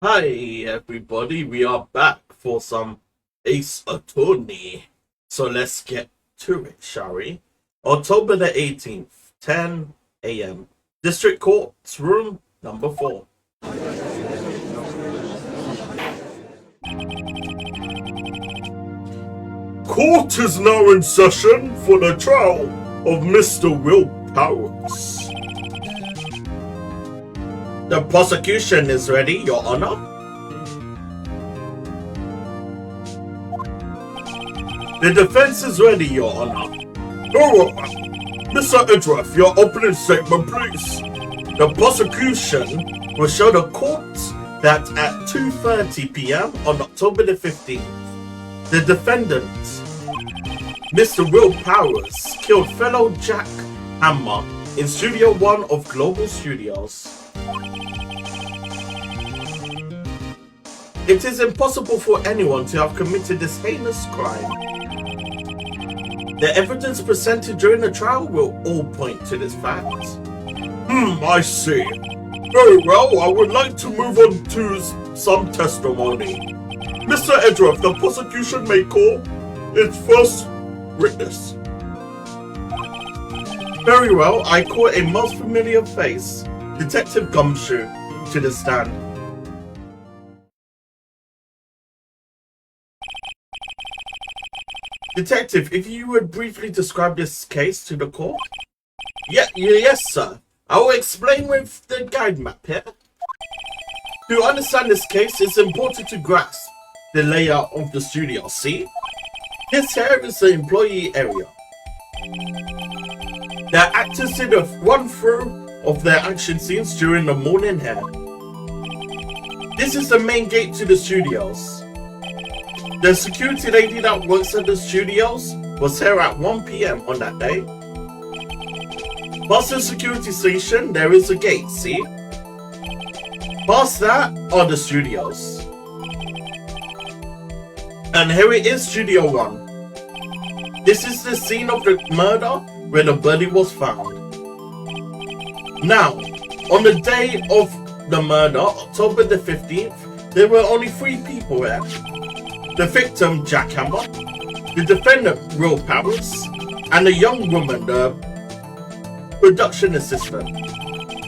Hi everybody, we are back for some Ace Attorney. So let's get to it, shall we? October the 18th, 10 a.m. District Court's room number 4. Court is now in session for the trial of Mr. Will Powers. The prosecution is ready, Your Honor. The defense is ready, Your Honor. Mr. Edgeworth, your opening statement, please. The prosecution will show the court that at 2:30 p.m. on October the 15th, the defendant, Mr. Will Powers, killed fellow Jack Hammer in Studio 1 of Global Studios. It is impossible for anyone to have committed this heinous crime. The evidence presented during the trial will all point to this fact. I see. Very well, I would like to move on to some testimony. Mr. Edgeworth, the prosecution may call its first witness. Very well, I call a most familiar face, Detective Gumshoe, to the stand. Detective, if you would briefly describe this case to the court? Yes, sir. I will explain with the guide map here. To understand this case, it's important to grasp the layout of the studio. See? This here is the employee area. The actors did a run-through of their action scenes during the morning here. This is the main gate to the studios. The security lady that works at the studios was here at 1 p.m. on that day. Past the security station, there is a gate, see? Past that are the studios. And here it is, Studio 1. This is the scene of the murder where the body was found. Now, on the day of the murder, October the 15th, there were only 3 people there. The victim, Jack Hammer, the defendant, Will Powers, and a young woman, the production assistant.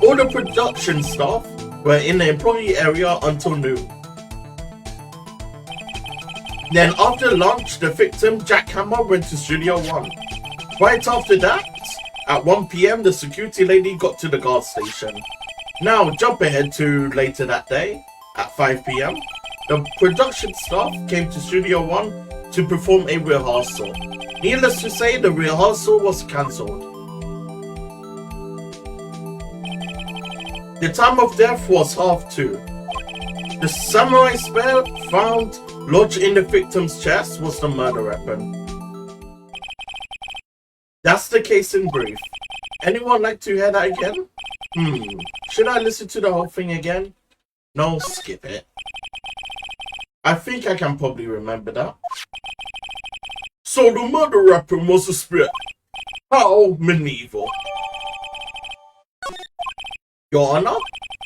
All the production staff were in the employee area until noon. Then after lunch, the victim, Jack Hammer, went to Studio 1. Right after that, at 1 p.m, the security lady got to the guard station. Now jump ahead to later that day, at 5 p.m. The production staff came to Studio 1 to perform a rehearsal. Needless to say, the rehearsal was cancelled. The time of death was 2:30. The samurai spear found lodged in the victim's chest was the murder weapon. That's the case in brief. Anyone like to hear that again? Should I listen to the whole thing again? No, skip it. I think I can probably remember that. So the murder weapon was a spear. How medieval. Your Honor,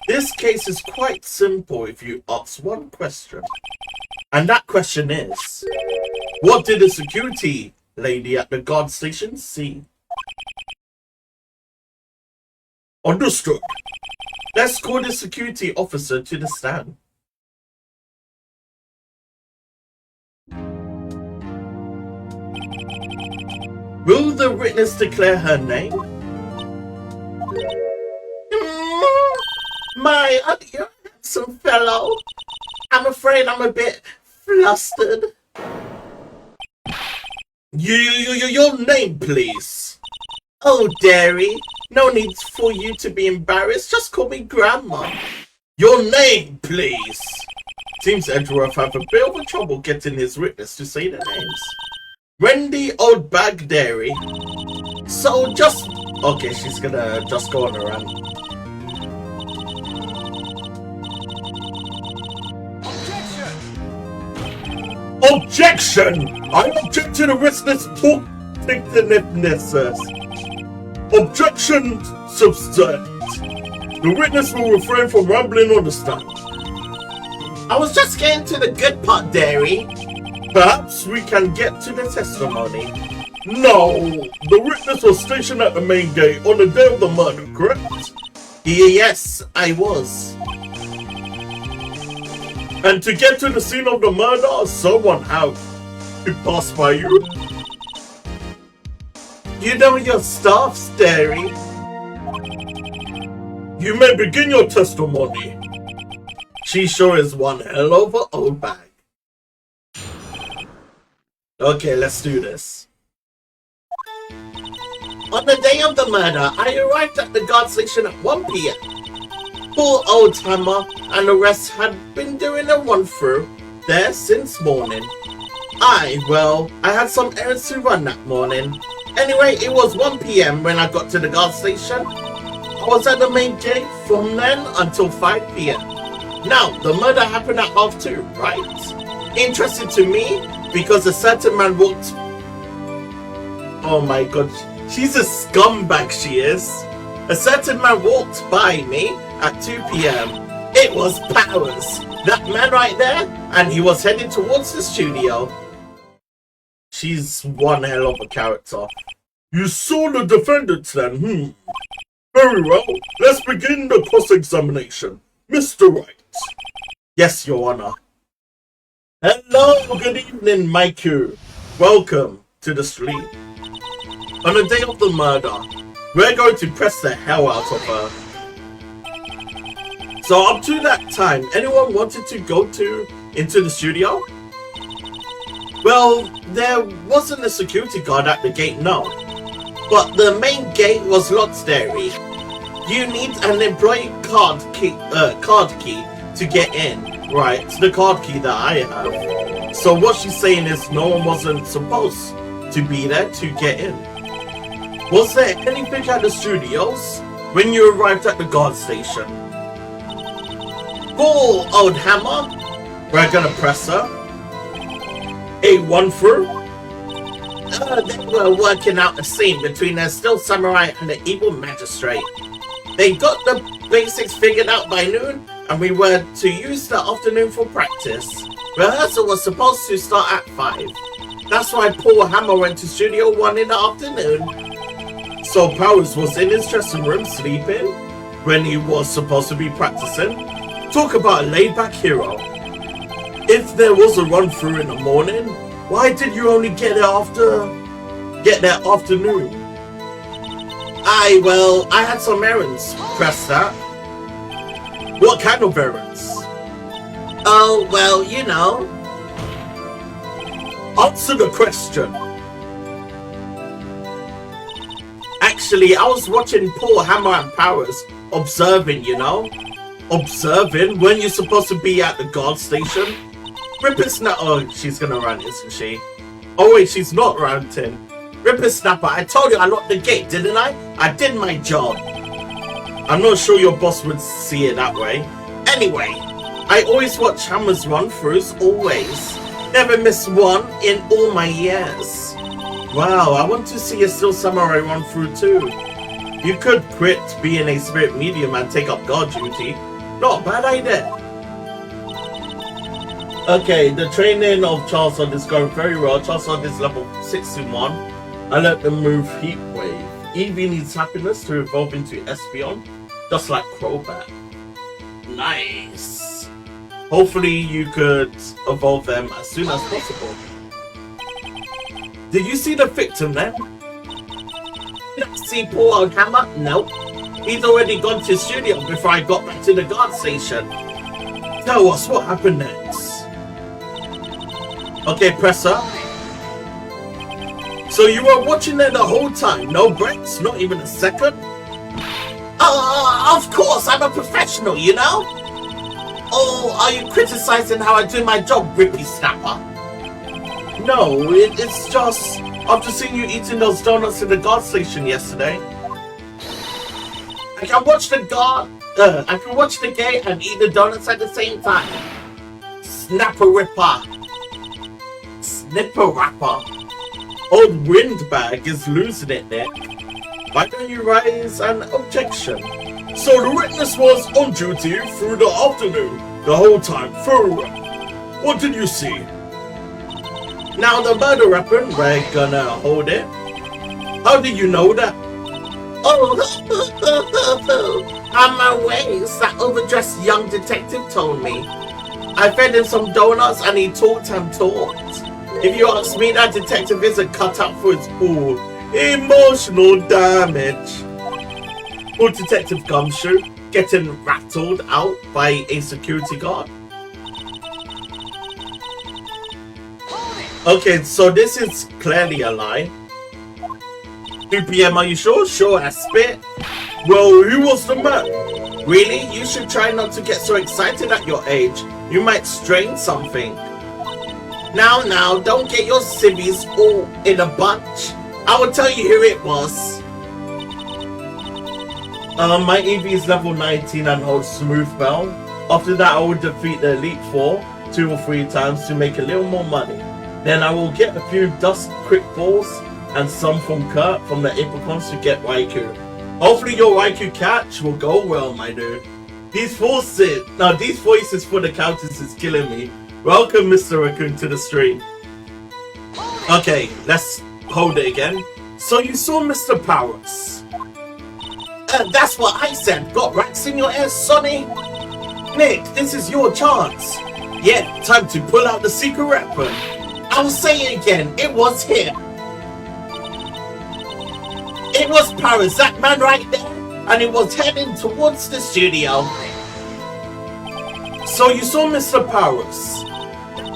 this case is quite simple if you ask one question. And that question is, what did the security lady at the guard station see? Understood. Let's call the security officer to the stand. Will the witness declare her name? My you're a handsome fellow. I'm afraid I'm a bit flustered. Your name, please. Oh, Derry. No need for you to be embarrassed. Just call me Grandma. Your name, please. Seems Edgeworth have a bit of a trouble getting his witness to say their names. Wendy Old Bag Dairy. So just... Okay, she's gonna just go on a rant. Objection! I object to the witness talkativeness. Objection subsist. The witness will refrain from rambling on the stand. I was just getting to the good part, Dairy. Perhaps we can get to the testimony. No, the witness was stationed at the main gate on the day of the murder, correct? Yes, I was. And to get to the scene of the murder, someone had to pass by you. You know your stuff, Dairy. You may begin your testimony. She sure is one hell of an old bag. Okay, let's do this. On the day of the murder, I arrived at the guard station at 1 p.m. Poor old Hammer and the rest had been doing a run-through there since morning. I had some errands to run that morning. Anyway, it was 1 p.m. when I got to the guard station. I was at the main gate from then until 5 p.m. Now, the murder happened at 2:30, right? Interesting to me because a certain man walked... Oh my god, she's a scumbag, she is. A certain man walked by me at 2 p.m. It was Powers, that man right there, and he was heading towards the studio. She's one hell of a character. You saw the defendants then, Very well, let's begin the cross-examination. Mr. Wright. Yes, Your Honor. Hello, good evening, Maiku. Welcome to the street. On the day of the murder, we're going to press the hell out of her. So up to that time, anyone wanted to go into the studio? Well, there wasn't a security guard at the gate, no. But the main gate was locked, Dairy. You need an employee card key to get in. Right, the card key that I have. So what she's saying is no one wasn't supposed to be there to get in. Was there anything at the studios when you arrived at the guard station? Cool, old Hammer. We're gonna press her. A run-through? They were working out a scene between the still samurai and the evil magistrate. They got the basics figured out by noon, and we were to use the afternoon for practice. Rehearsal was supposed to start at 5. That's why Paul Hammer went to Studio 1 in the afternoon. So Powers was in his dressing room sleeping when he was supposed to be practicing? Talk about a laid-back hero. If there was a run-through in the morning, why did you only get there afternoon? I had some errands. Press that. What kind of errands? Oh, well, you know. Answer the question. Actually, I was watching Paul Hammer and Powers, observing, you know. Observing? When you're supposed to be at the guard station? Whippersnapper. Oh, she's gonna run, isn't she? Oh wait, she's not ranting. Whippersnapper, I told you I locked the gate, didn't I? I did my job. I'm not sure your boss would see it that way. Anyway, I always watch Hammer's run-throughs, always. Never miss one in all my years. Wow, I want to see a Still Samurai run-through too. You could quit being a spirit medium and take up guard duty. Not a bad idea. Okay, the training of Charizard is going very well. Charizard is level 61. I let them move Heat Wave. Eevee needs happiness to evolve into Espeon, just like Crobat. Nice. Hopefully you could evolve them as soon as possible. Did you see the victim then? See poor old Hammer? Nope. He's already gone to the studio before I got back to the guard station. Tell us what happened next. Okay, presser. So you were watching there the whole time? No breaks? Not even a second? Of course, I'm a professional, you know? Oh, are you criticizing how I do my job, Rippy Snapper? No, it's just after seeing you eating those donuts in the guard station yesterday. I can watch the gate and eat the donuts at the same time. Snapper Ripper. Snipper Rapper. Old Windbag is losing it, Nick. Why don't you raise an objection? So the witness was on duty through the afternoon the whole time through. What did you see? Now the murder weapon, we're gonna hold it. How did you know that? Oh, on my ways, that overdressed young detective told me. I fed him some donuts and he talked and talked. If you ask me, that detective isn't cut out for his pool. Emotional damage. Poor Detective Gumshoe getting rattled out by a security guard. Okay, so this is clearly a lie. 2 p.m. Are you sure? Sure as spit. Well, who was the man? Really? You should try not to get so excited at your age. You might strain something. Now, don't get your civvies all in a bunch. I will tell you who it was. My EV is level 19 and holds Smooth Bell. After that, I will defeat the Elite Four 2 or 3 times to make a little more money. Then I will get a few Dust Quick Balls and some from Kurt from the Apricons to get Raikou. Hopefully your Raikou catch will go well, my dude. These voices for the counters is killing me. Welcome, Mr. Raccoon, to the stream. Okay, let's hold it again. So you saw Mr. Powers. That's what I said. Got racks in your ass, Sonny? Nick, this is your chance. Yeah, time to pull out the secret weapon. I'll say it again. It was him. It was Powers, that man right there. And it was heading towards the studio. So you saw Mr. Powers.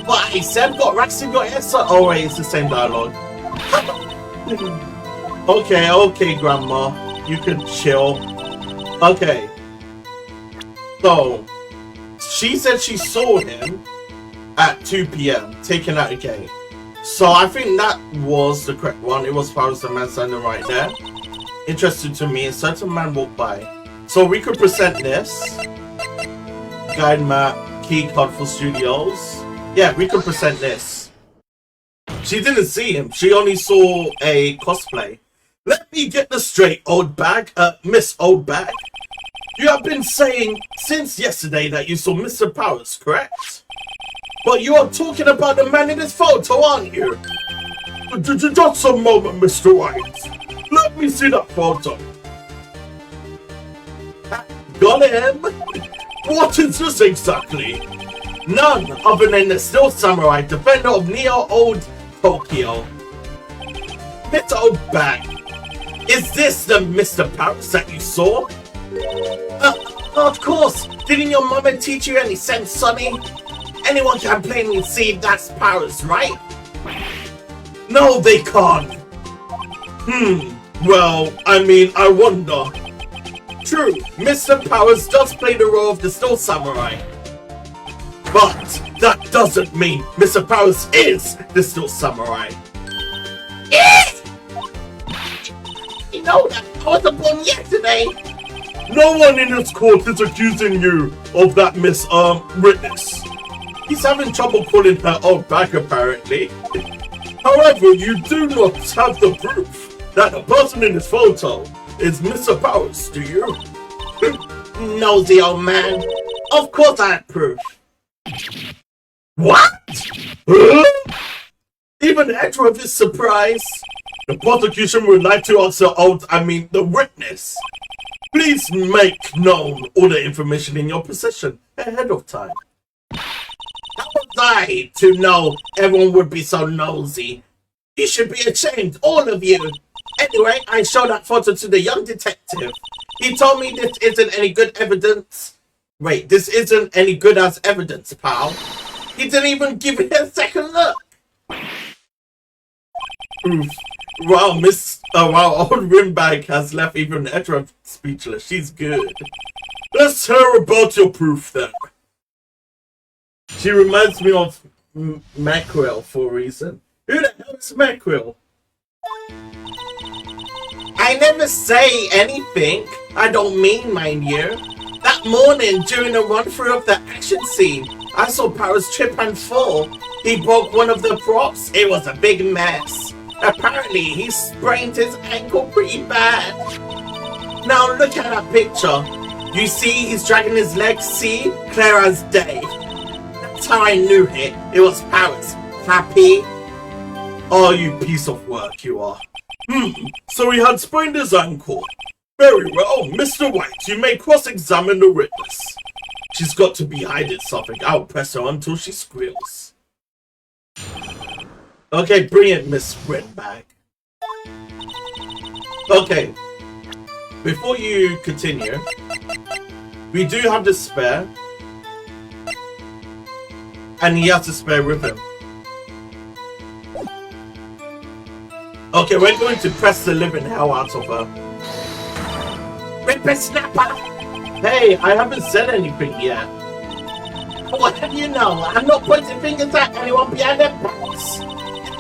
What I said, got racks in your ass. Oh wait, it's the same dialogue. Okay, Grandma. You can chill. Okay. So, she said she saw him at 2 p.m. taking out a gate. So I think that was the correct one. It was Powers, the man standing right there. Interesting to me, a certain man walked by. So we could present this. Guide map, key card for studios. Yeah, we could present this. She didn't see him. She only saw a cosplay. Let me get this straight, Miss Old Bag. You have been saying since yesterday that you saw Mr. Powers, correct? But you are talking about the man in this photo, aren't you? Just a moment, Mr. Wright. Let me see that photo. Got him. What is this exactly? None other than the Steel Samurai, defender of Neo Old Tokyo. Mr. Old Bag. Is this the Mr. Powers that you saw? Of course. Didn't your mama teach you any sense, Sonny? Anyone can plainly see that's Powers, right? No, they can't. Well, I mean, I wonder. True, Mr. Powers does play the role of the Steel Samurai. But that doesn't mean Mr. Powers is the Steel Samurai. You know that I wasn't born yesterday. No one in this court is accusing you of that, Miss Witness. He's having trouble calling her old back, apparently. However, you do not have the proof that the person in this photo is Mr. Powers, do you? Nosy old man. Of course I have proof. What? Huh? Even Edward is surprised. The prosecution would like to ask the witness. Please make known all the information in your possession ahead of time. How was I to know everyone would be so nosy? You should be ashamed, all of you. Anyway, I showed that photo to the young detective. He told me this isn't any good evidence. Wait, this isn't any good as evidence, pal. He didn't even give it a second look. Oof. Wow, old Windbag has left even Edra speechless. She's good. Let's hear about your proof then. She reminds me of Mackerel for a reason. Who the hell is Mackerel? I never say anything. I don't mean, mind you. That morning, during the run-through of the action scene, I saw Powers trip and fall. He broke one of the props. It was a big mess. Apparently, he sprained his ankle pretty bad. Now look at that picture. You see, he's dragging his legs. See? Clear as day. That's how I knew it. It was Paris. Happy? Oh, you piece of work you are. So he had sprained his ankle. Very well, Mr. White, you may cross-examine the witness. She's got to be hiding something. I'll press her until she squeals. Okay, bring it, Miss Windbag. Okay, before you continue, we do have the spare. And he has the spare with him. Okay, we're going to press the living hell out of her. Whippersnapper! Hey, I haven't said anything yet. What do you know? I'm not pointing fingers at anyone behind their backs.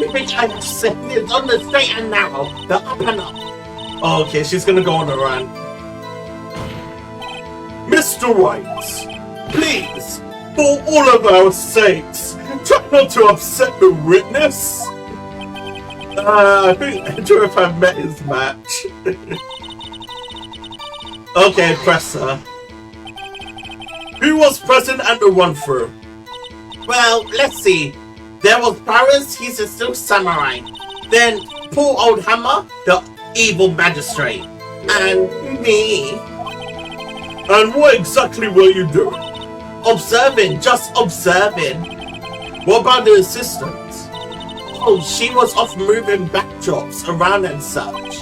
Everything I've said is on the straight and narrow, the up and up. Oh, okay, she's gonna go on a rant. Mr. Wright, please, for all of our sakes, try not to upset the witness. I think Andrew have met his match. Okay, press her. Who was present at the run-through? Well, let's see. There was Paris, he's a still samurai. Then poor old Hammer, the evil magistrate. And me. And what exactly were you doing? Observing, just observing. What about the assistant? Oh, she was off moving backdrops around and such.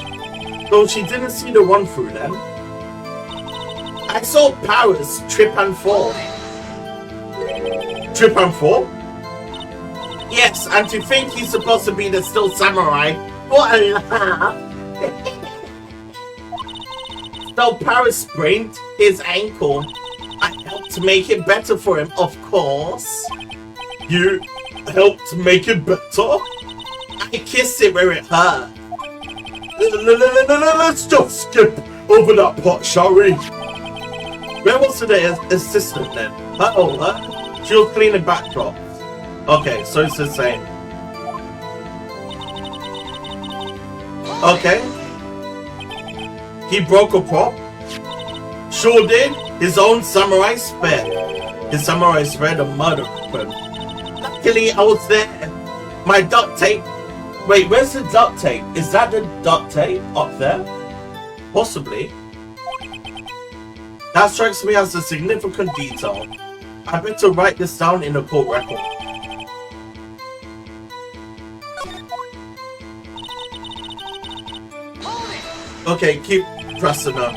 So she didn't see the run-through then? I saw Paris trip and fall. Trip and fall? Yes, and to think he's supposed to be the still samurai. What a laugh. So Paris sprained his ankle. I helped to make it better for him, of course. You helped make it better? I kissed it where it hurt. Let's just skip over that part, shall we? Where was the assistant then? Her? She was cleaning backdrops. Okay, so it's the same. Okay. He broke a prop. Sure did. His own samurai spear. His samurai spear, the murder weapon. Luckily, I was there. My duct tape. Wait, where's the duct tape? Is that the duct tape up there? Possibly. That strikes me as a significant detail. I better write this down in the court record. Okay, keep pressing her.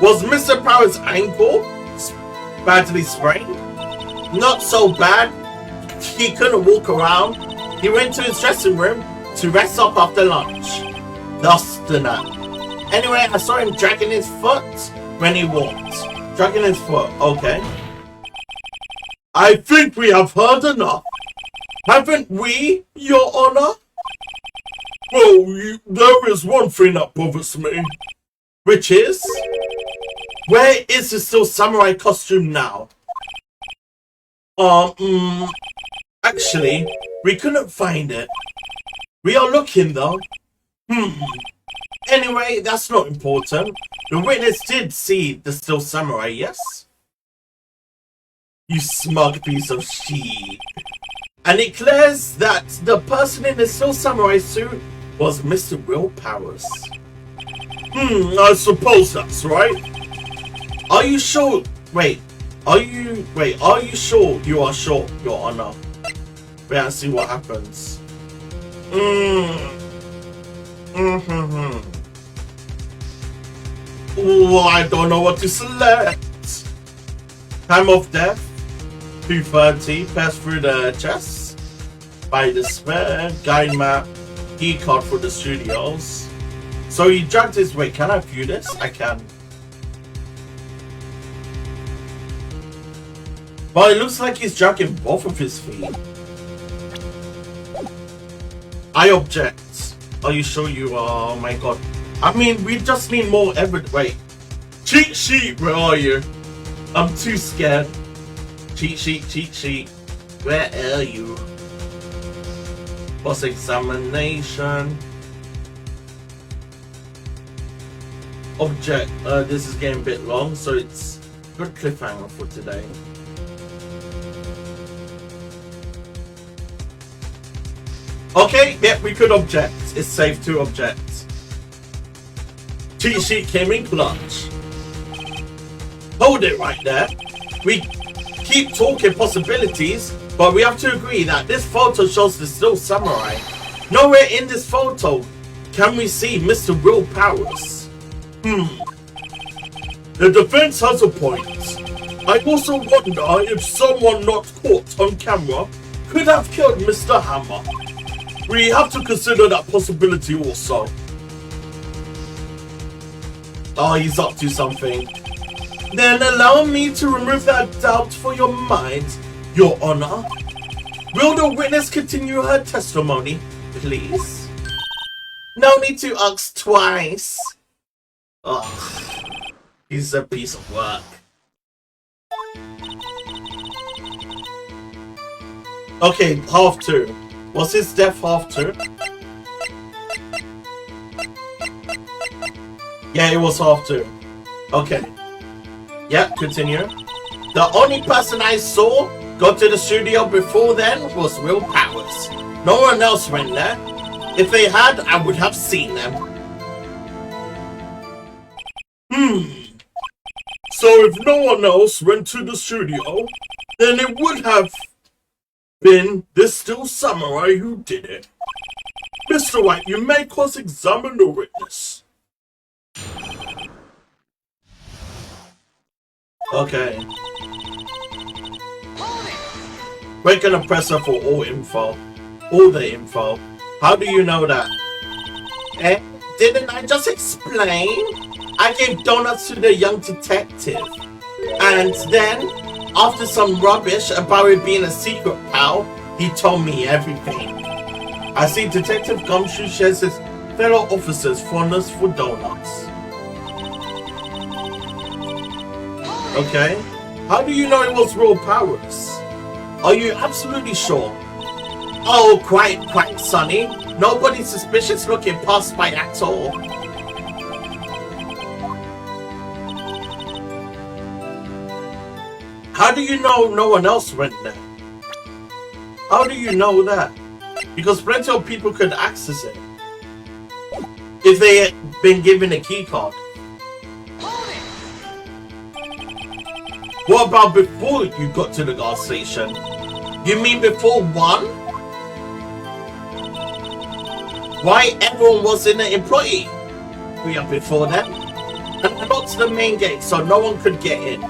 Was Mr. Power's ankle badly sprained? Not so bad. He couldn't walk around. He went to his dressing room to rest up after lunch. Thus the nap. Anyway, I saw him dragging his foot when he walked. Dragging his foot, okay. I think we have heard enough. Haven't we, Your Honor? Well, there is one thing that bothers me. Which is? Where is his still samurai costume now? Actually, we couldn't find it. We are looking though. Anyway, that's not important. The witness did see the still samurai, yes? You smug piece of shit. And it clears that the person in the still samurai suit was Mr. Will Powers. I suppose that's right. Are you sure? Are you sure you are sure, Your Honor? Wait and see what happens. Oh, I don't know what to select. Time of death, 2:30, pass through the chest. By the spare, guide map, key card for the studios. So he dragged his way. Can I view this? I can. Well, it looks like he's dragging both of his feet. I object. Are you sure you are? Oh my god. I mean, we just need more evidence. Wait. Cheat sheet, where are you? I'm too scared. Cheat sheet. Where are you? Boss examination. object. This is getting a bit long, so it's a good cliffhanger for today. Okay, yeah, we could object. It's safe to object. Cheat sheet came in clutch. Hold it right there. We keep talking possibilities, but we have to agree that this photo shows the still samurai. Nowhere in this photo can we see Mr. Will Powers. The defense has a point. I also wonder if someone not caught on camera could have killed Mr. Hammer. We have to consider that possibility also. Oh, he's up to something. Then allow me to remove that doubt for your mind, Your Honor. Will the witness continue her testimony, please? No need to ask twice. Ugh, he's a piece of work. Okay, half two. Was his death half two? Yeah, it was half two. Okay. Yeah, continue. The only person I saw go to the studio before then was Will Powers. No one else went there. If they had, I would have seen them. So if no one else went to the studio, then it would have been this still samurai who did it. Mr. White, you may cross-examine the witness. Okay. We're gonna press her for all info. All the info. How do you know that? Didn't I just explain? I gave donuts to the young detective. And then, after some rubbish about it being a secret pal, he told me everything. I see Detective Gumshoe shares his fellow officers' fondness for donuts. Okay. How do you know it was Will Powers? Are you absolutely sure? Oh, quite, Sonny. Nobody suspicious looking passed by at all. How do you know no one else went there? How do you know that? Because plenty of people could access it if they had been given a key card. What about before you got to the gas station? You mean before one? Why everyone was in an employee? We are before that. And I got to the main gate so no one could get in.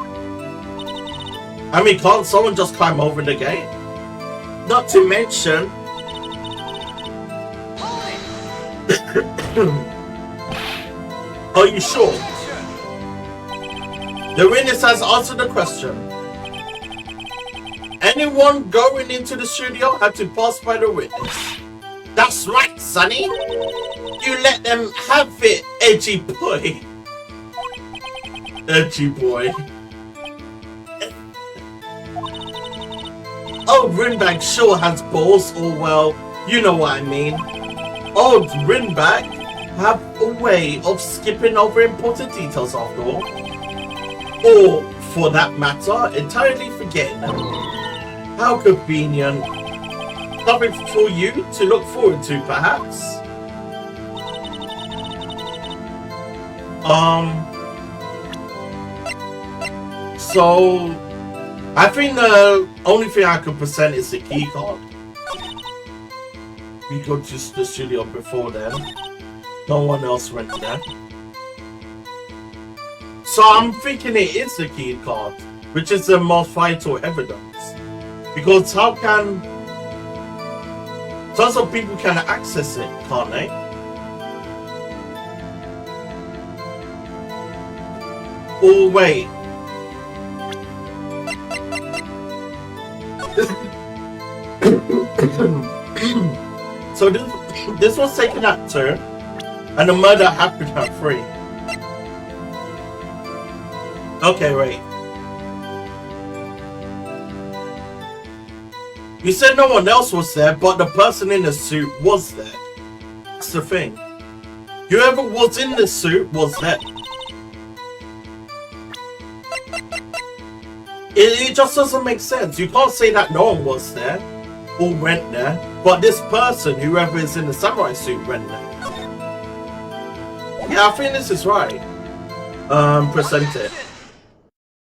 I mean, can't someone just climb over the gate? Not to mention... Are you sure? The witness has answered the question. Anyone going into the studio had to pass by the witness. That's right, Sonny. You let them have it, edgy boy. Edgy boy. Old Windbag sure has balls, or well, you know what I mean. Old Windbag have a way of skipping over important details after all. Or, for that matter, entirely forgetting them. How convenient. Something for you to look forward to, perhaps? So, I think the only thing I could present is the key card. We go to the studio before then. No one else went there. So I'm thinking it is the key card, which is the most vital evidence. Because how can... tons of people can access it, can't they? Oh, wait. So this was taken at 2, and the murder happened at 3. Okay, wait. You said no one else was there, but the person in the suit was there. That's the thing. Whoever was in the suit was there. It just doesn't make sense. You can't say that no one was there or went there, but this person, whoever is in the samurai suit, went there. Yeah, I think this is right. Present it.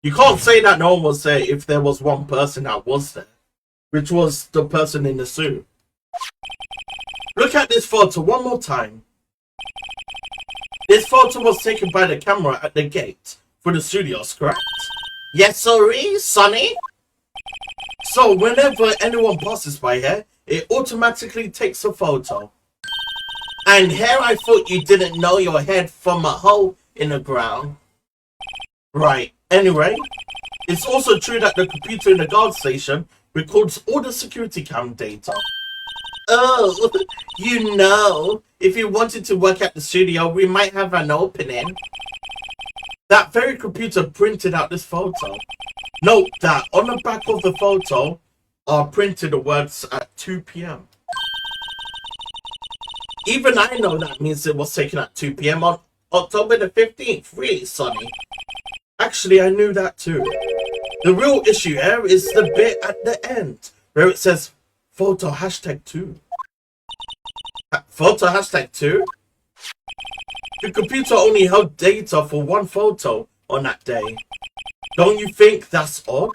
You can't say that no one was there if there was one person that was there, which was the person in the suit. Look at this photo one more time. This photo was taken by the camera at the gate for the studios, correct? Yes, sorry, Sonny. So whenever anyone passes by here, it automatically takes a photo. And here I thought you didn't know your head from a hole in the ground. Right. Anyway, it's also true that the computer in the guard station records all the security cam data. Oh, you know, if you wanted to work at the studio, we might have an opening. That very computer printed out this photo. Note that on the back of the photo are printed the words at 2 p.m. Even I know that means it was taken at 2 p.m. on October the 15th. Really, Sonny? Actually, I knew that too. The real issue here is the bit at the end where it says photo #2. Photo #2? The computer only held data for one photo on that day. Don't you think that's odd?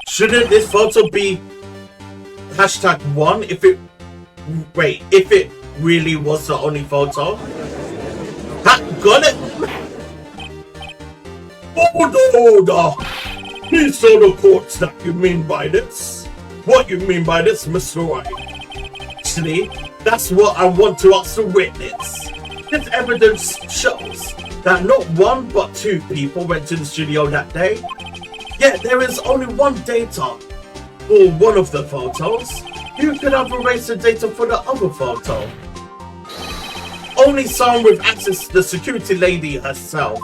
Shouldn't this photo be #1 if it... Wait, if it really was the only photo? Got it! Order! Please tell the courts that you mean by this. What you mean by this, Mr. Wright? Actually, that's what I want to ask the witness. This evidence shows that not one but two people went to the studio that day. Yet there is only one data for one of the photos. You could have erased the data for the other photo. Only someone with access to the security lady herself.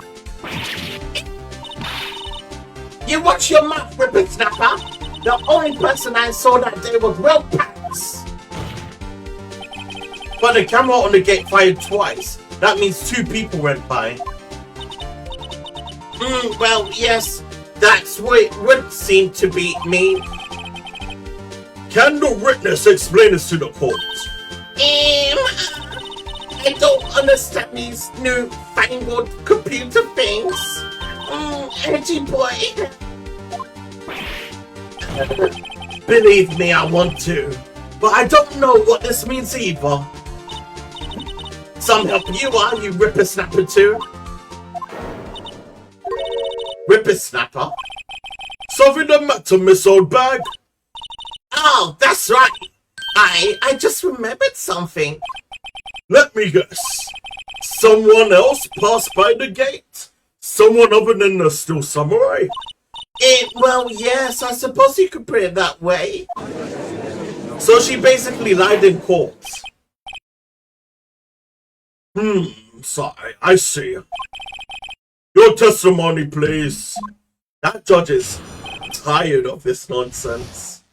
You watch your mouth, whippersnapper. The only person I saw that day was Will Pax. But the camera on the gate fired twice. That means two people went by. Well, yes, that's what it would seem to be me. Can the witness explain this to the court? I don't understand these newfangled computer things. Edgy boy. Believe me, I want to. But I don't know what this means either. Some help you are, you whippersnapper too. Whippersnapper? Solving the matter, Miss Oldbag. Oh, that's right. I just remembered something. Let me guess. Someone else passed by the gate? Someone other than the Steel Samurai? Well, yes, I suppose you could put it that way. So she basically lied in court. Sorry, I see. Your testimony, please. That judge is tired of this nonsense.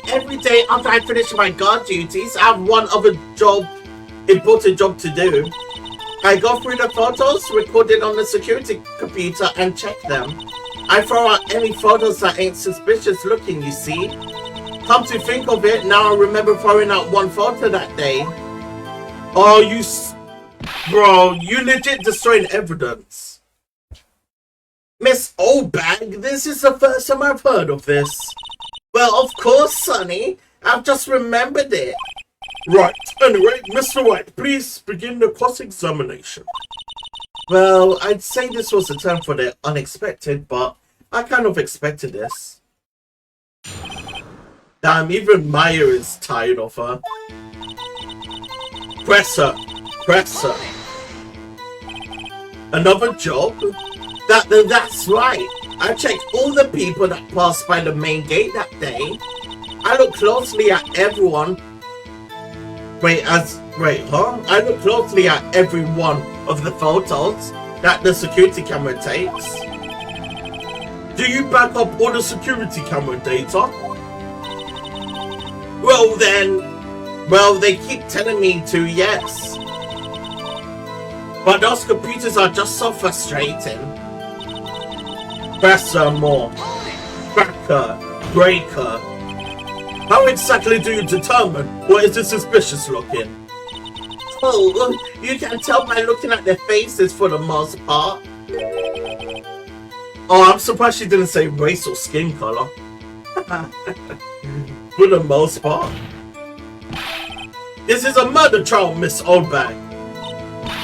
Every day after I finish my guard duties, I have one other important job to do. I go through the photos recorded on the security computer and check them. I throw out any photos that ain't suspicious looking, you see. Come to think of it, now I remember throwing out one photo that day. Oh, bro, you legit destroying evidence. Miss Oldbag, this is the first time I've heard of this. Well, of course, Sonny. I've just remembered it. Right. Anyway, Mr. White, please begin the cross-examination. Well, I'd say this was a turn for the unexpected, but I kind of expected this. Damn, even Maya is tired of her. Press her. Press her. Another job? That's right. I checked all the people that passed by the main gate that day. I looked closely at everyone. I looked closely at every one of the photos that the security camera takes. Do you back up all the security camera data? Well, they keep telling me to, yes. But those computers are just so frustrating. Press her more. Crack her. Break her. How exactly do you determine what is suspicious looking? Oh, you can tell by looking at their faces for the most part. Oh, I'm surprised she didn't say race or skin color. For the most part. This is a murder trial, Miss Windbag.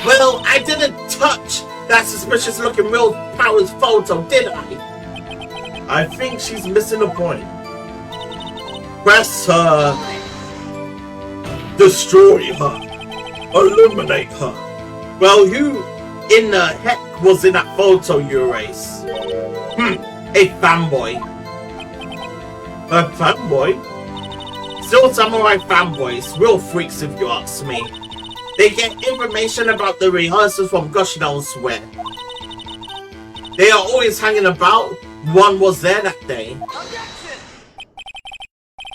Well, I didn't touch that suspicious looking real powers photo, did I? I think she's missing a point. Press her. Destroy her. Eliminate her. Well, who in the heck was in that photo you erased? A fanboy. A fanboy? Still samurai fanboys, real freaks if you ask me. They get information about the rehearsals from gosh knows where. They are always hanging about. One was there that day.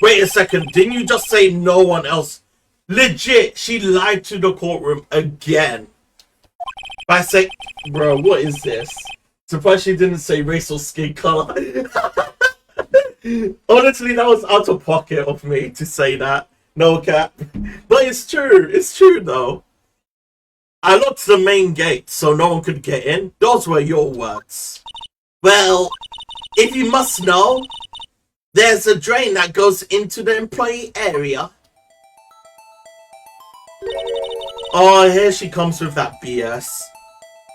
Wait a second, didn't you just say no one else? Legit, she lied to the courtroom again. By saying, bro, what is this? Surprised she didn't say race or skin color. Honestly, that was out of pocket of me to say that. No cap. But it's true though. I locked the main gate so no one could get in. Those were your words. Well, if you must know, there's a drain that goes into the employee area. Oh, here she comes with that BS.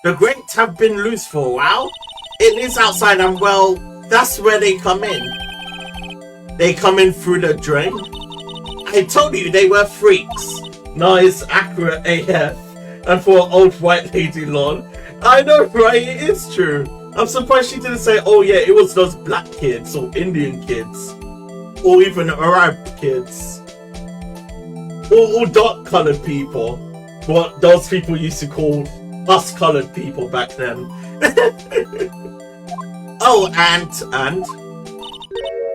The grates have been loose for a while. It is outside and well, that's where they come in. They come in through the drain? I told you they were freaks. No, it's accurate AF. And for an old white lady lol. I know, right? It is true. I'm surprised she didn't say, oh yeah, it was those black kids or Indian kids. Or even Arab kids. Or dark colored people. What those people used to call us colored people back then. Oh, and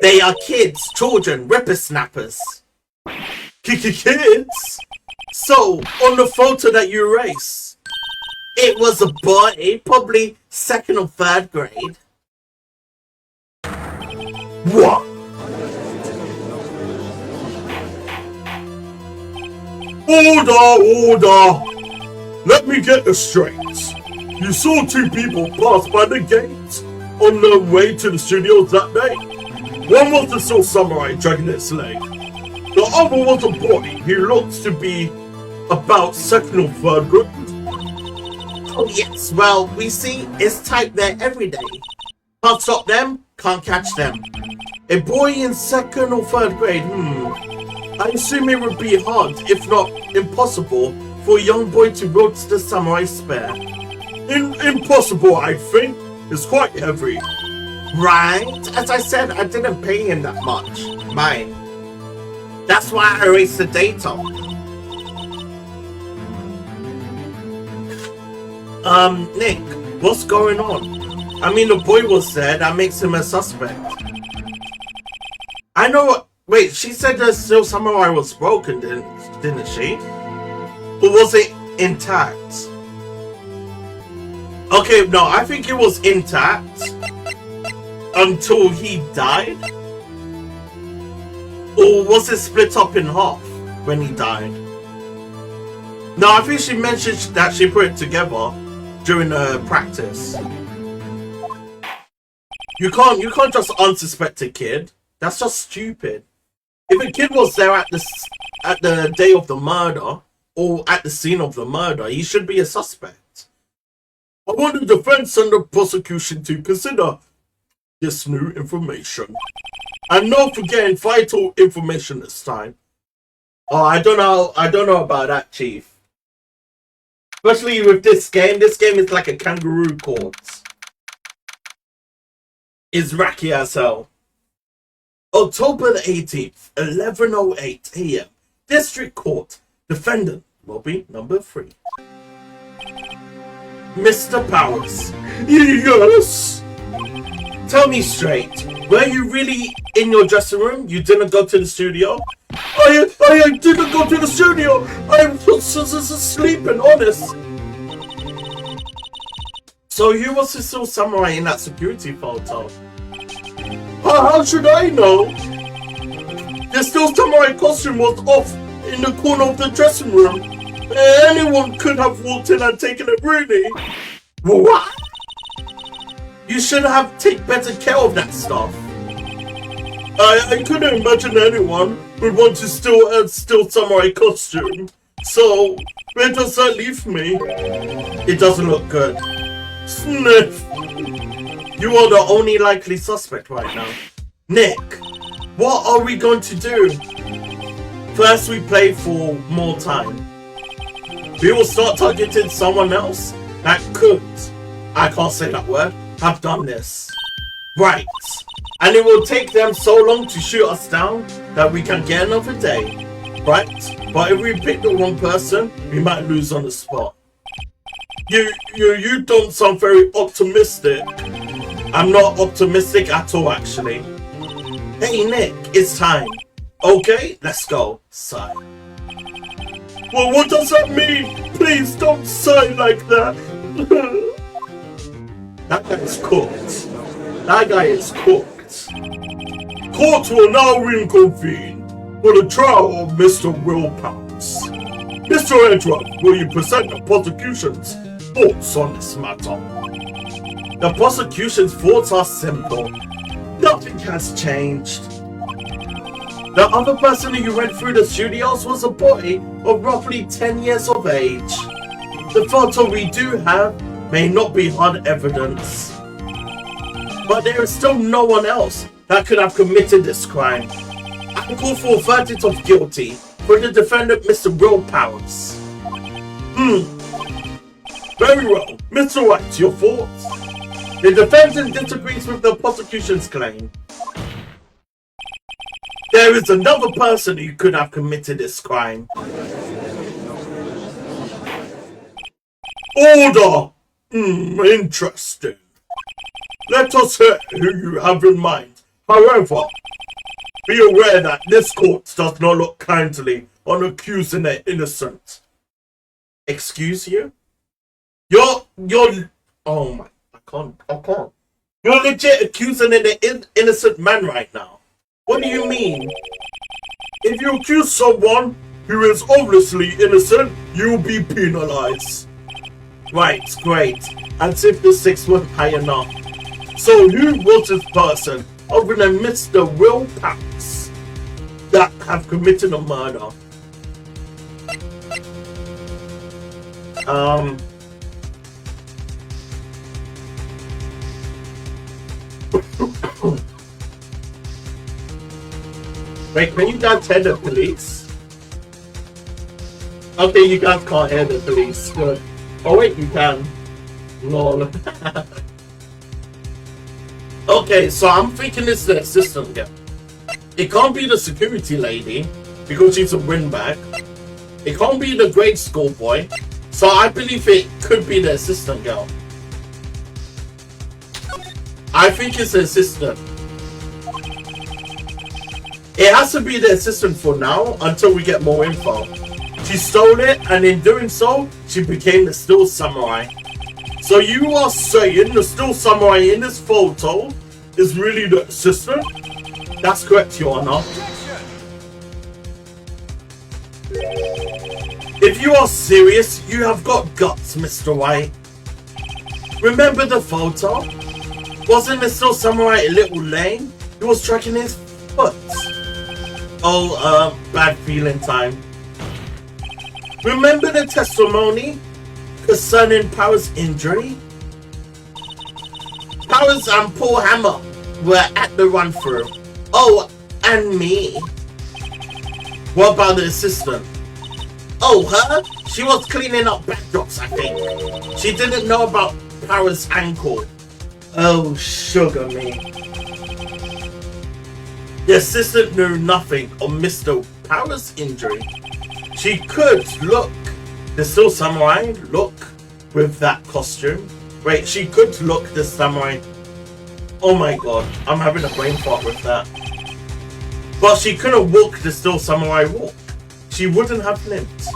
they are kids, children, whippersnappers. Kids? So, on the photo that you erased, it was a boy, probably 2nd or 3rd grade. What? Order! Let me get this straight. You saw 2 people pass by the gate on their way to the studios that day. One was the Soul Samurai dragging its leg. The other was a boy who looks to be about 2nd or 3rd grade. Oh yes, well, we see it's typed there every day. Can't stop them, can't catch them. A boy in 2nd or 3rd grade, I assume it would be hard, if not impossible, for a young boy to road the samurai spare. Impossible, I think. It's quite heavy. Right? As I said, I didn't pay him that much. Mine. That's why I erased the data. Nick, what's going on? I mean, the boy was there, that makes him a suspect. I know. Wait, she said the Steel Samurai was broken, didn't she? Or was it intact? Okay, no, I think it was intact until he died. Or was it split up in half when he died? No, I think she mentioned that she put it together during the practice. You can't just unsuspect a kid. That's just stupid. If a kid was there at the day of the murder or at the scene of the murder, he should be a suspect. I want the defense and the prosecution to consider this new information. And not forgetting vital information this time. Oh, I don't know about that, Chief. Especially with this game. This game is like a kangaroo court. It's racky as hell. October the 18th, 11:08 a.m. District Court. Defendant, lobby number 3. Mr. Powers. Yes? Tell me straight. Were you really in your dressing room? You didn't go to the studio? I didn't go to the studio. I was sleeping, honest. So who was the still samurai in that security photo? How should I know? The still samurai costume was off in the corner of the dressing room. Anyone could have walked in and taken it, really. What? You should have taken better care of that stuff. I couldn't imagine anyone would want to steal a still samurai costume. So, where does that leave me? It doesn't look good. Sniff. You are the only likely suspect right now. Nick, what are we going to do? First, we play for more time. We will start targeting someone else that could, I can't say that word, have done this. Right. And it will take them so long to shoot us down that we can get another day. Right? But if we pick the wrong person, we might lose on the spot. You don't sound very optimistic. I'm not optimistic at all, actually. Hey, Nick, it's time. Okay, let's go. Sigh. Well, what does that mean? Please don't sigh like that. That guy is cooked. That guy is cooked. Court will now reconvene for the trial of Mr. Will Pounce. Mr. Edward, will you present the prosecution's thoughts on this matter? The prosecution's thoughts are simple. Nothing has changed. The other person who went through the studios was a boy of roughly 10 years of age. The photo we do have may not be hard evidence, but there is still no one else that could have committed this crime. I call for a verdict of guilty for the defendant, Mr. Will Powers. Very well. Mr. Wright, your thoughts? The defendant disagrees with the prosecution's claim. There is another person who could have committed this crime. Order! Interesting. Let us hear who you have in mind. However, be aware that this court does not look kindly on accusing the innocent. Excuse you? You're, oh my, I can't. You're legit accusing an innocent man right now. What do you mean? If you accuse someone who is obviously innocent, you will be penalized. Right, great. As if the stakes weren't high enough. So who was this person other than Mr. Will Pounce that have committed a murder? Wait, can you guys hear the police? Okay, you guys can't hear the police. Good. Oh wait, you can. Lol. Okay, so I'm thinking it's the assistant girl. It can't be the security lady because she's a windbag. It can't be the grade school boy. So I believe it could be the assistant girl. I think it's the assistant. It has to be the assistant for now until we get more info. She stole it, and in doing so, she became the still samurai. So you are saying the still samurai in this photo is really the assistant? That's correct, Your Honor. If you are serious, you have got guts, Mr. Wright. Remember the photo? Wasn't the still samurai a little lame? He was tracking his foot. Oh, bad feeling time. Remember the testimony concerning Powers' injury? Powers and Paul Hammer were at the run-through. Oh, and me. What about the assistant? Oh, her? She was cleaning up backdrops, I think. She didn't know about Powers' ankle. Oh, sugar me. The assistant knew nothing of Mr. Powers' injury. She could look, the still samurai look with that costume. Wait, she could look the samurai. Oh my god, I'm having a brain fart with that. But she couldn't walk the still samurai walk. She wouldn't have limped.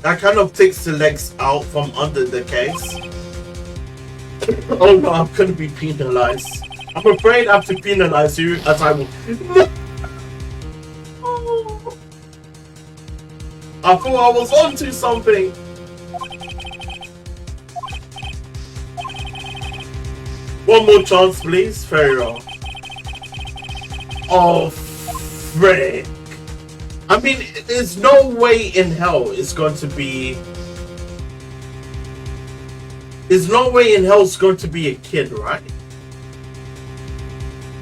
That kind of takes the legs out from under the case. Oh no, I'm gonna be penalized. I'm afraid I have to penalize you as I will. I thought I was onto something. One more chance, please, Pharaoh. Oh, frick. I mean, there's no way in hell it's going to be... There's no way in hell it's going to be a kid, right?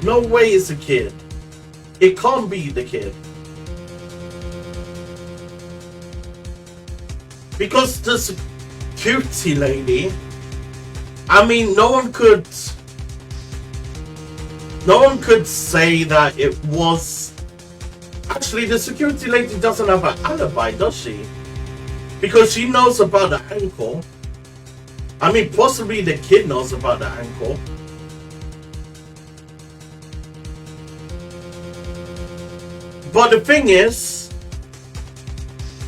No way it's a kid. It can't be the kid. Because the security lady... I mean, no one could say that it was... Actually, the security lady doesn't have an alibi, does she? Because she knows about the ankle. I mean, possibly the kid knows about the ankle. But the thing is,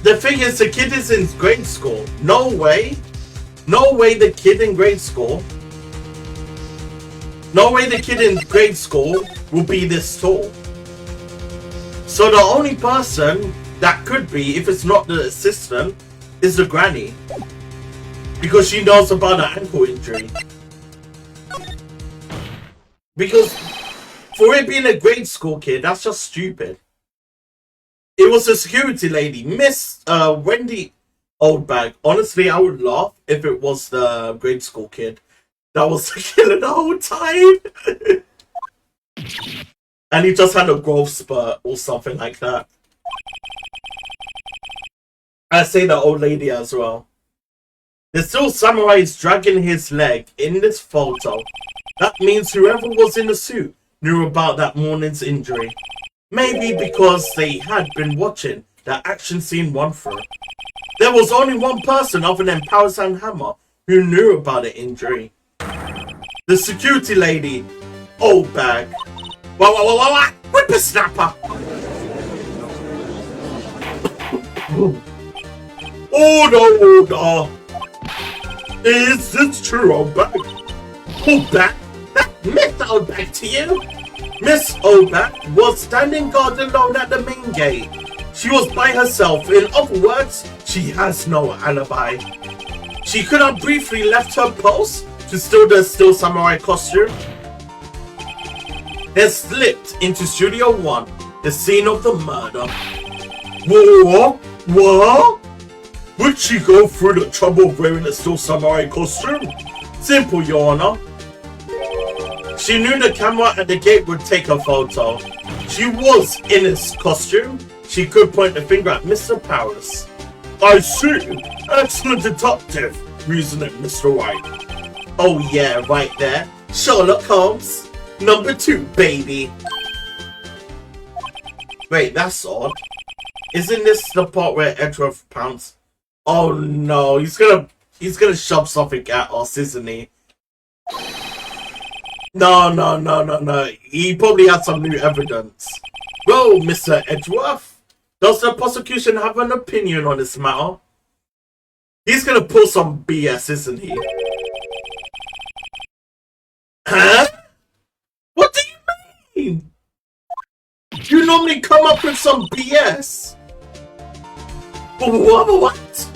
the kid is in grade school. No way the kid in grade school will be this tall. So the only person that could be, if it's not the assistant, is the granny. Because she knows about the ankle injury. Because for it being a grade school kid, that's just stupid. It was a security lady, Miss Wendy Oldbag. Honestly, I would laugh if it was the grade school kid that was the killer the whole time. And he just had a growth spurt or something like that. I say the old lady as well. The still samurai is dragging his leg in this photo. That means whoever was in the suit knew about that morning's injury. Maybe because they had been watching the action scene run through. There was only one person other than Powers and Hammer who knew about the injury. The security lady, Oldbag. Whippersnapper! Order! Is this true, Oldbag? Oldbag? Miss Oldbag to you? Miss Oldbag was standing guard alone at the main gate. She was by herself. In other words, she has no alibi. She could have briefly left her post to steal the Still Samurai costume, then slipped into Studio 1, the scene of the murder. What? Would she go through the trouble of wearing a Still Samurai costume? Simple, Your Honor. She knew the camera at the gate would take a photo. She was in his costume. She could point the finger at Mr. Powers. I see. Excellent detective. Reasoning, Mr. Wright. Oh yeah, right there. Sherlock Holmes. Number 2, baby. Wait, that's odd. Isn't this the part where Edgeworth pounced? Oh no, he's gonna shove something at us, isn't he? No. He probably had some new evidence. Well, Mr. Edgeworth, does the prosecution have an opinion on this matter? He's gonna pull some BS, isn't he? Huh? What do you mean? You normally come up with some BS. What? What's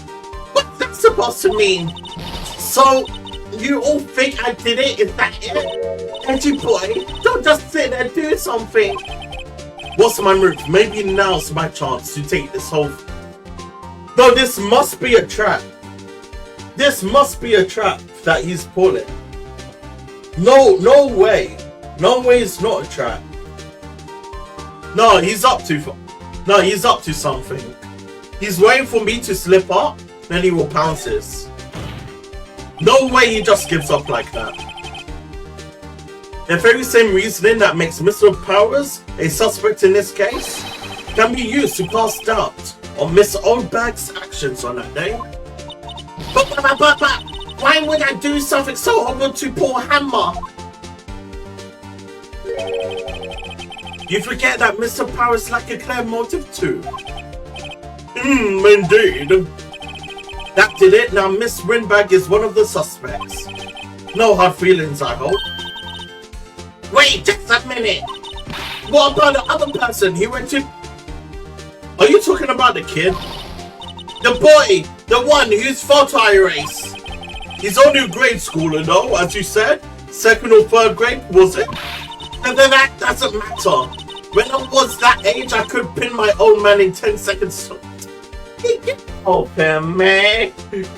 that supposed to mean? So, you all think I did it? Is that it? Edgy boy, don't just sit there and do something. What's my move? Maybe now's my chance to take this whole... No, this must be a trap. This must be a trap that he's pulling. No way. No way it's not a trap. No, he's up to something. He's waiting for me to slip up, then he will pounce this. No way he just gives up like that. The very same reasoning that makes Mr. Powers a suspect in this case can be used to cast doubt on Miss Oldbag's actions on that day. But why would I do something so horrible to poor Hammer? You forget that Mr. Powers lacked a clear motive too. Indeed. That did it. Now Miss Windbag is one of the suspects. No hard feelings, I hope. Wait just a minute. What about the other person who went to... Are you talking about the kid? The boy, the one whose photo I erased. He's only a grade schooler, though, as you said. 2nd or 3rd grade, was it? And then that doesn't matter. When I was that age, I could pin my old man in 10 seconds. Okay, man.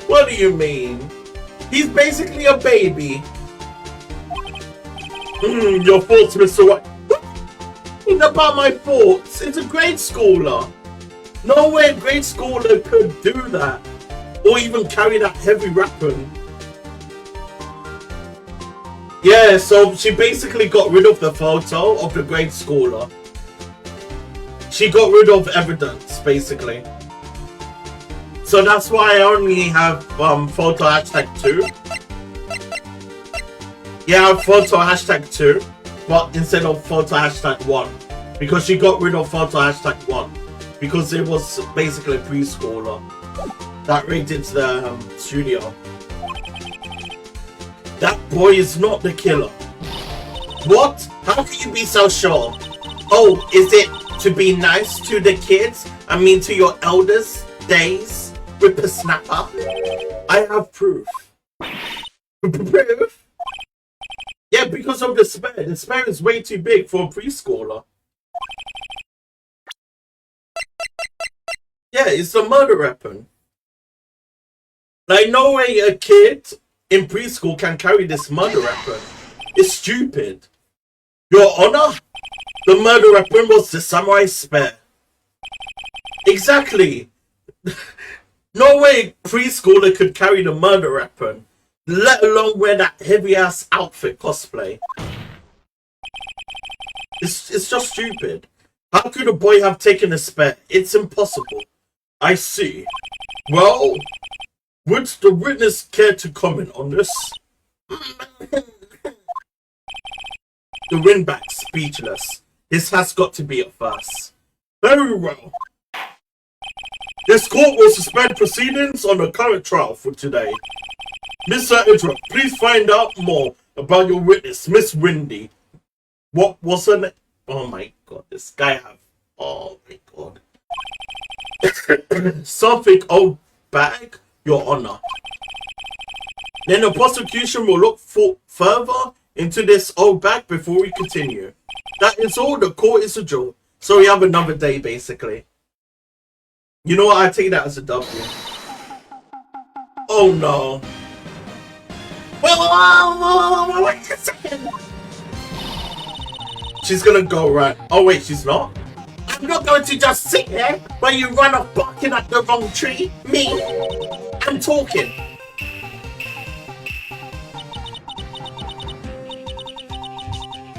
What do you mean? He's basically a baby. Your thoughts, Mr. White. Think about my thoughts. It's a grade schooler. No way a grade schooler could do that. Or even carry that heavy weapon. Yeah, so she basically got rid of the photo of the grade schooler. She got rid of evidence, basically. So that's why I only have photo #2. Yeah, I have photo #2, but instead of photo #1. Because she got rid of photo #1. Because it was basically a preschooler that raided the studio. That boy is not the killer. What? How can you be so sure? Oh, is it to be nice to the kids? I mean to your elders days? Whippersnapper? I have proof. Proof? Yeah, because of the spear. The spear is way too big for a preschooler. Yeah, it's a murder weapon. Like, no way a kid in preschool can carry this murder weapon. It's stupid. Your Honor, the murder weapon was the samurai spear. Exactly. No way a preschooler could carry the murder weapon, let alone wear that heavy ass outfit cosplay. It's just stupid. How could a boy have taken a spear? It's impossible. I see. Well, would the witness care to comment on this? The Windbag speechless. This has got to be a first. Very well. This court will suspend proceedings on the current trial for today. Mr. Edra, please find out more about your witness, Miss Windy. What was her name? Oh my god, this guy have... Oh my god. Something old bag, Your Honor. Then the prosecution will look further into this old bag before we continue. That is all. The court is adjourned. So we have another day, basically. You know what? I take that as a W. Oh no. Whoa, wait a second. She's gonna go right. Oh wait, she's not? I'm not going to just sit here while you run off barking at the wrong tree. Me, I'm talking.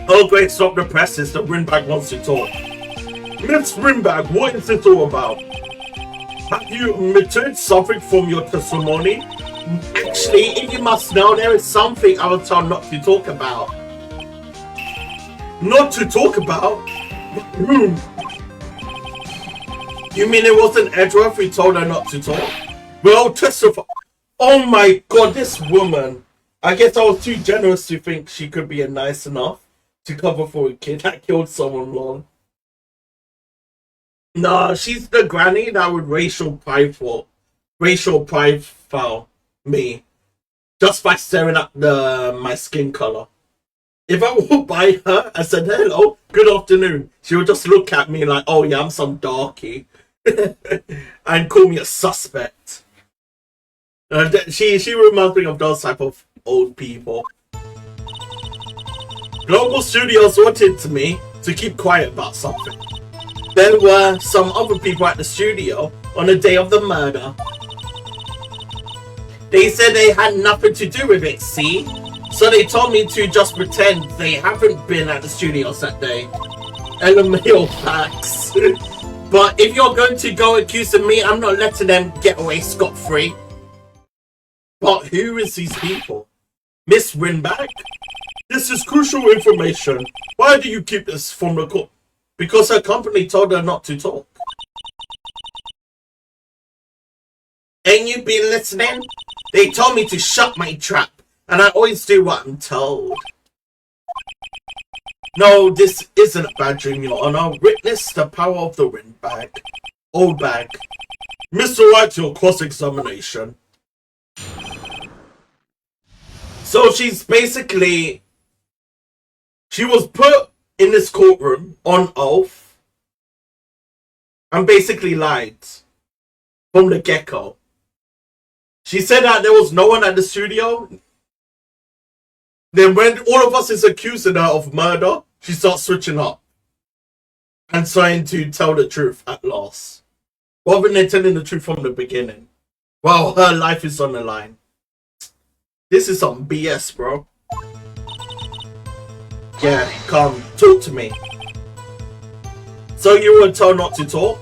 Oh great, stop the presses. The Windbag wants to talk. Miss Windbag, what is this all about? Have you omitted something from your testimony? Actually, if you must know, there is something I was told not to talk about. Not to talk about? You mean it wasn't Edgeworth who told her not to talk? Well, testify. Oh my god, this woman. I guess I was too generous to think she could be nice enough to cover for a kid that killed someone long. Nah, she's the granny that would racial profile me just by staring at my skin color. If I walked by her and said hello, good afternoon, she would just look at me like, oh yeah, I'm some darky, and call me a suspect. She reminds me of those type of old people. Global Studios wanted me to keep quiet about something. There were some other people at the studio on the day of the murder. They said they had nothing to do with it, see? So they told me to just pretend they haven't been at the studios that day. LMAO facts. But if you're going to go accusing me, I'm not letting them get away scot-free. But who is these people? Miss Windbag? This is crucial information. Why do you keep this from the court? Because her company told her not to talk. And you been listening? They told me to shut my trap, and I always do what I'm told. No, this isn't a bad dream, Your Honor. Witness the power of the Windbag. Old bag. Mr. Wright, your cross-examination. So she's basically... She was put in this courtroom on oath and basically lied from the get-go. She said that there was no one at the studio. Then when all of us is accusing her of murder, she starts switching up and trying to tell the truth at last, rather than telling the truth from the beginning. Well, her life is on the line. This is some BS, bro. Yeah, come, talk to me. So you were told not to talk?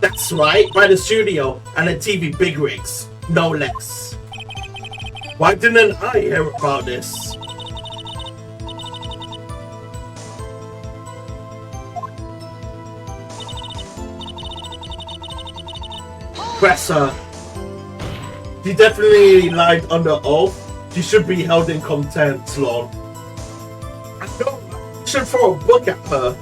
That's right, by the studio and the TV bigwigs, no less. Why didn't I hear about this? Press her. She definitely lied under oath. She should be held in contempt, Lord. I know, you should throw a book at her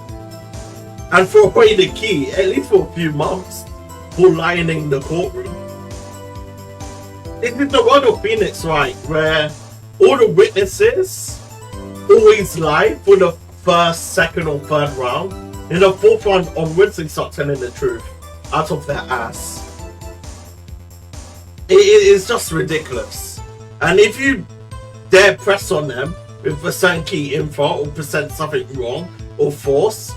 and throw away the key, at least for a few months, for lying in the courtroom. This is the world of Phoenix, right? Where all the witnesses always lie for the first, second, or third round. In the fourth round onwards, they start telling the truth out of their ass. It is just ridiculous. And if you dare press on them with a certain key info or present something wrong or false,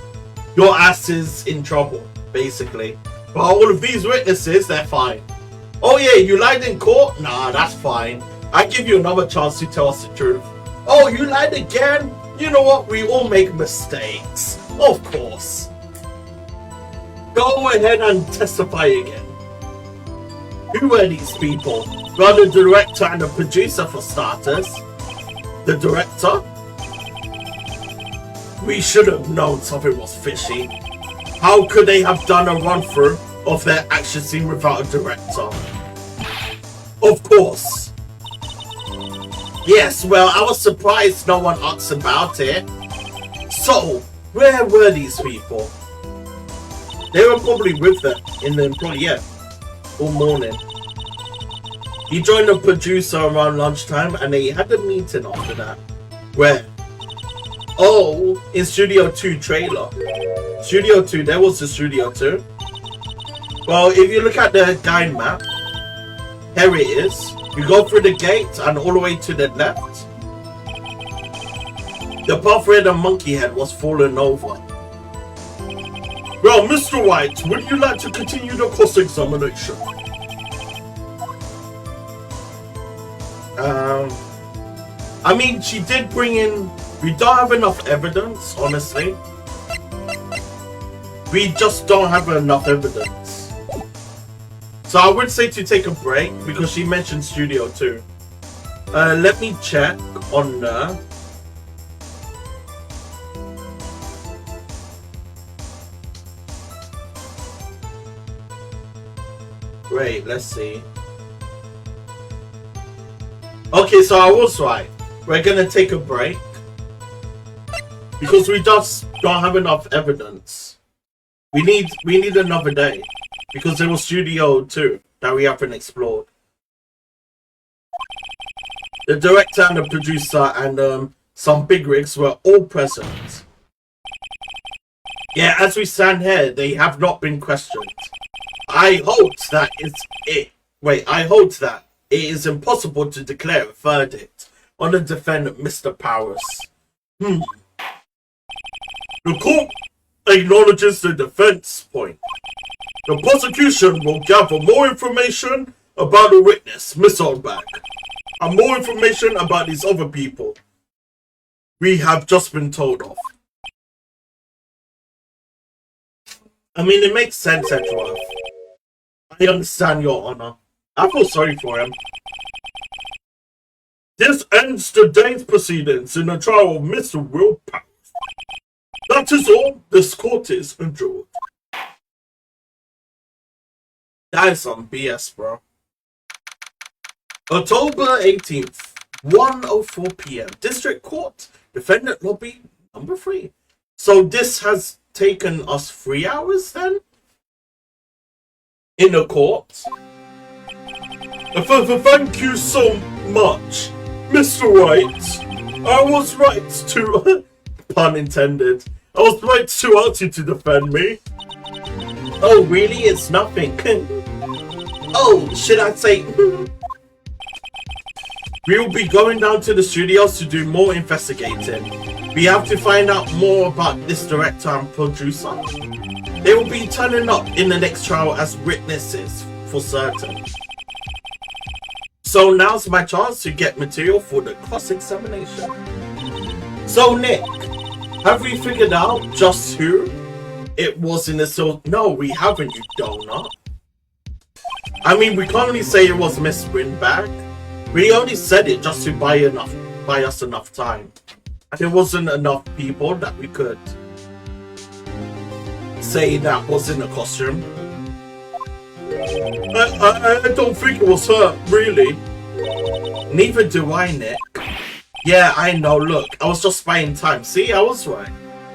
your ass is in trouble, basically. But all of these witnesses, they're fine. Oh yeah, you lied in court? Nah, that's fine. I give you another chance to tell us the truth. Oh, you lied again? You know what? We all make mistakes. Of course. Go ahead and testify again. Who were these people? Well, the director and the producer for starters. The director? We should have known something was fishy. How could they have done a run-through of their action scene without a director? Of course. Yes, well, I was surprised no one asked about it. So, where were these people? They were probably with them in the employee all morning. He joined the producer around lunchtime and they had a meeting after that. Where? Oh, in Studio 2 trailer. Studio 2, there was the Studio 2. Well, if you look at the guide map, here it is. You go through the gate and all the way to the left. The path where the monkey head was fallen over. Well, Mr. Wright, would you like to continue the cross-examination? I mean, she did bring in... We don't have enough evidence, honestly. We just don't have enough evidence. So I would say to take a break because she mentioned Studio 2. Let me check on the... Wait, let's see. Okay, so I was right. We're gonna take a break because we just don't have enough evidence. We need another day because there was Studio 2 that we haven't explored. The director and the producer and some bigwigs were all present. Yeah, as we stand here, they have not been questioned. I hoped that it is impossible to declare a verdict on the defendant, Mr. Powers. The court acknowledges the defense point. The prosecution will gather more information about the witness, Miss Windbag, and more information about these other people we have just been told of. I mean, it makes sense, Edgeworth. I understand, Your Honor. I feel sorry for him. This ends today's proceedings in the trial of Mr. Will Powers. That is all. This court is adjourned. That is some BS, bro. October 18th, 1:04 p.m. District Court, Defendant Lobby number 3. So this has taken us 3 hours then? In the court? Thank you so much, Mr. Wright. I was right to, pun intended, I was right to ask you to defend me. Oh, really? It's nothing. Oh, should I say... We will be going down to the studios to do more investigating. We have to find out more about this director and producer. They will be turning up in the next trial as witnesses, for certain. So now's my chance to get material for the cross-examination. So Nick, have we figured out just who it was in the so? No, we haven't, you donut. I mean, we can't only say it was Miss Windbag. We only said it just to buy us enough time. And there wasn't enough people that we could say that was in the costume. I don't think it was her, really. Neither do I, Nick. Yeah, I know, look, I was just buying time. See, I was right.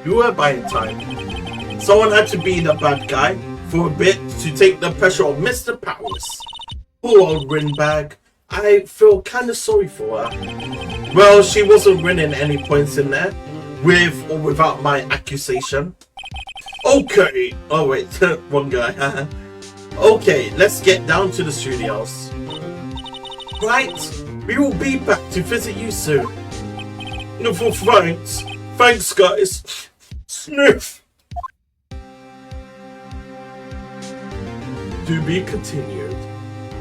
You were buying time. Someone had to be the bad guy for a bit to take the pressure of Mr. Powers. Poor old Windbag. I feel kind of sorry for her. Well, she wasn't winning any points in there, with or without my accusation. Okay. Oh wait, wrong guy. Okay, let's get down to the studios. Right, we will be back to visit you soon. Thanks. Thanks, guys. Sniff. To be continued.